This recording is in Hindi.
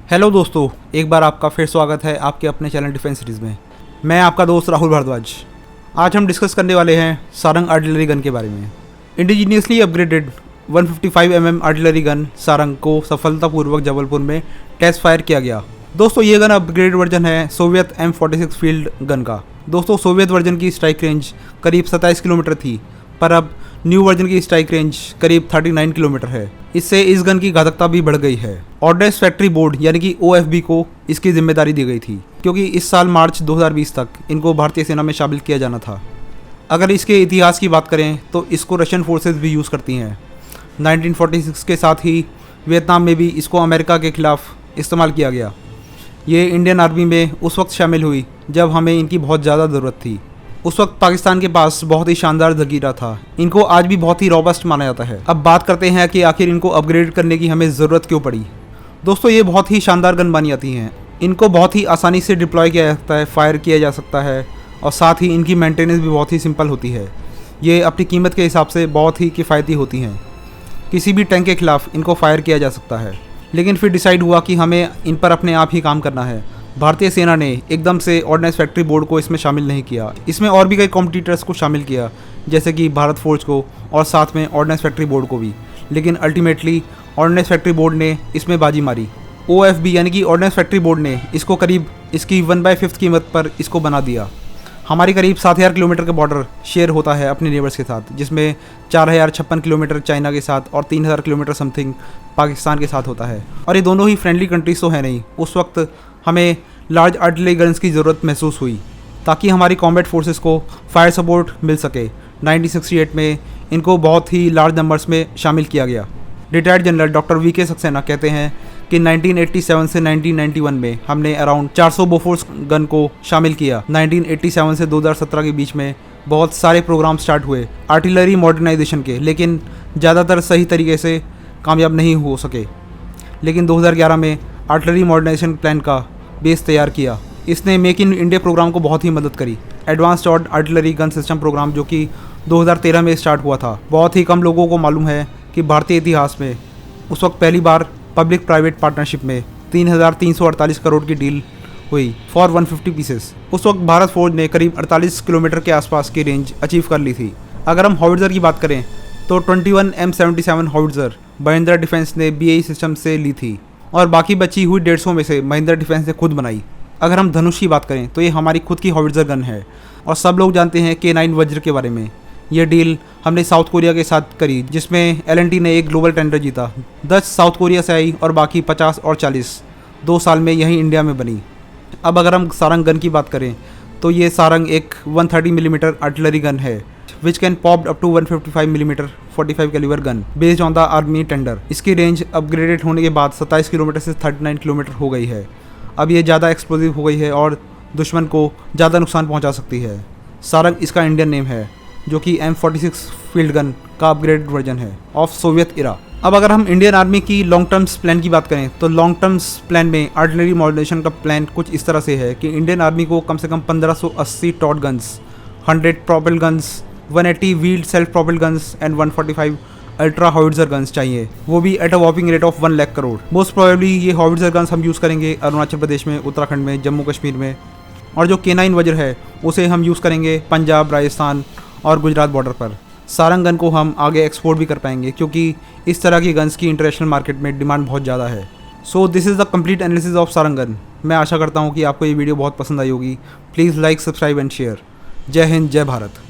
हेलो दोस्तों, एक बार आपका फिर स्वागत है आपके अपने चैनल डिफेंस सीरीज़ में। मैं आपका दोस्त राहुल भारद्वाज। आज हम डिस्कस करने वाले हैं सारंग आर्टिलरी गन के बारे में। Indigenously upgraded 155 mm artillery gun Sarang को सफलतापूर्वक जबलपुर में टेस्ट फायर किया गया। दोस्तों, ये गन अपग्रेडेड वर्जन है सोवियत M46 फील्ड गन का। दोस्तों, सोवियत वर्जन की स्ट्राइक रेंज करीब 27 किलोमीटर थी, पर अब न्यू वर्जन की स्ट्राइक रेंज करीब 39 किलोमीटर है। इससे इस गन की घातकता भी बढ़ गई है। ऑर्डिनेंस फैक्ट्री बोर्ड यानी कि OFB को इसकी जिम्मेदारी दी गई थी, क्योंकि इस साल मार्च 2020 तक इनको भारतीय सेना में शामिल किया जाना था। अगर इसके इतिहास की बात करें तो इसको रशियन फोर्सेस भी यूज़ करती हैं। 1946 के साथ ही वियतनाम में भी इसको अमेरिका के खिलाफ इस्तेमाल किया गया। ये इंडियन आर्मी में उस वक्त शामिल हुई जब हमें इनकी बहुत ज़्यादा ज़रूरत थी। उस वक्त पाकिस्तान के पास बहुत ही शानदार ज़ख़ीरा था। इनको आज भी बहुत ही रॉबस्ट माना जाता है। अब बात करते हैं कि आखिर इनको अपग्रेड करने की हमें ज़रूरत क्यों पड़ी। दोस्तों, ये बहुत ही शानदार गन मानी जाती हैं। इनको बहुत ही आसानी से डिप्लॉय किया जा सकता है, फायर किया जा सकता है, और साथ ही इनकी मेंटेनेंस भी बहुत ही सिंपल होती है। ये अपनी कीमत के हिसाब से बहुत ही किफ़ायती होती हैं। किसी भी टैंक के खिलाफ इनको फायर किया जा सकता है। लेकिन फिर डिसाइड हुआ कि हमें इन पर अपने आप ही काम करना है। भारतीय सेना ने एकदम से ऑर्डिनेंस फैक्ट्री बोर्ड को इसमें शामिल नहीं किया। इसमें और भी कई कॉम्पिटिटर्स को शामिल किया, जैसे कि भारत फोर्स को और साथ में ऑर्डिनेंस फैक्ट्री बोर्ड को भी। लेकिन अल्टीमेटली ऑर्डिनेंस फैक्ट्री बोर्ड ने इसमें बाजी मारी। OFB यानी कि ऑर्डिनेंस फैक्ट्री बोर्ड ने इसको करीब इसकी 1/5 कीमत पर इसको बना दिया। हमारी करीब 7000 किलोमीटर का बॉर्डर शेयर होता है अपने नेबर्स के साथ, जिसमें 4056 किलोमीटर चाइना के साथ और 3000 किलोमीटर समथिंग पाकिस्तान के साथ होता है। और ये दोनों ही फ्रेंडली कंट्रीज तो है नहीं। उस वक्त हमें लार्ज आर्टिलरी गन्स की ज़रूरत महसूस हुई ताकि हमारी कॉम्बैट फोर्सेस को फायर सपोर्ट मिल सके। 1968 में इनको बहुत ही लार्ज नंबर्स में शामिल किया गया। Retired general doctor VK Saxena कहते हैं कि 1987 से 1991 में हमने अराउंड 400 बोफोर्स गन को शामिल किया। 1987 से 2017 के बीच में बहुत सारे प्रोग्राम स्टार्ट हुए आर्टिलरी मॉडर्नाइजेशन के, लेकिन ज़्यादातर सही तरीके से कामयाब नहीं हो सके। लेकिन 2011 में आर्टिलरी मॉडर्नाइजेशन प्लान का बेस तैयार किया। इसने मेक इन इंडिया प्रोग्राम को बहुत ही मदद करी। Advanced artillery gun system program जो कि 2013 में स्टार्ट हुआ था। बहुत ही कम लोगों को मालूम है कि भारतीय इतिहास में उस वक्त पहली बार पब्लिक प्राइवेट पार्टनरशिप में 3348 करोड़ की डील हुई फॉर 150 पीसेस। उस वक्त भारत फौज ने करीब 48 किलोमीटर के आसपास की रेंज अचीव कर ली थी। अगर हम हॉविट्ज़र की बात करें तो 21 M77 हॉविट्ज़र महिंद्रा डिफेंस ने BAE सिस्टम से ली थी, और बाकी बची हुई 150 में से महिंद्रा डिफेंस ने खुद बनाई। अगर हम धनुष की बात करें तो ये हमारी खुद की हॉविट्ज़र गन है। और सब लोग जानते हैं K9 वज्र के बारे में। ये डील हमने साउथ कोरिया के साथ करी, जिसमें L&T ने एक ग्लोबल टेंडर जीता। 10 साउथ कोरिया से आई और बाकी 50 और 40 2 साल में यहीं इंडिया में बनी। अब अगर हम सारंग गन की बात करें तो ये सारंग एक 130 mm आर्टिलरी गन है, which can popped up to 155 mm 45 calibre gun based on the army tender. इसकी रेंज अपग्रेडेड होने के बाद 27 किलोमीटर से 39 किलोमीटर हो गई है। अब ये ज़्यादा एक्सप्लोसिव हो गई है और दुश्मन को ज़्यादा नुकसान पहुंचा सकती है। सारंग इसका इंडियन नेम है, जो कि M46 फील्ड गन का अपग्रेडेड वर्जन है ऑफ सोवियत इरा। अब अगर हम इंडियन आर्मी की लॉन्ग टर्म्स प्लान की बात करें तो लॉन्ग टर्म्स प्लान में आर्टिलरी मॉडर्नाइजेशन का प्लान कुछ इस तरह से है कि इंडियन आर्मी को कम से कम 1580 towed guns, 100 propel guns, 180 wheeled self propel guns and 145 ultra howitzer guns चाहिए, वो भी at a whopping rate of 1 lakh crore. Most probably ये हॉविट्ज़र गन्स हम यूज़ करेंगे अरुणाचल प्रदेश में, उत्तराखंड में, जम्मू कश्मीर में। और जो K9 वज्र है उसे हम यूज़ करेंगे पंजाब, राजस्थान और गुजरात बॉर्डर पर। सारंग गन को हम आगे एक्सपोर्ट भी कर पाएंगे, क्योंकि इस तरह की गन्स की इंटरनेशनल मार्केट में डिमांड बहुत ज़्यादा है। So this is the complete analysis of Sarang gun. मैं आशा करता हूँ कि आपको ये वीडियो बहुत पसंद आई होगी। Please like, subscribe and share. जय हिंद, जय भारत।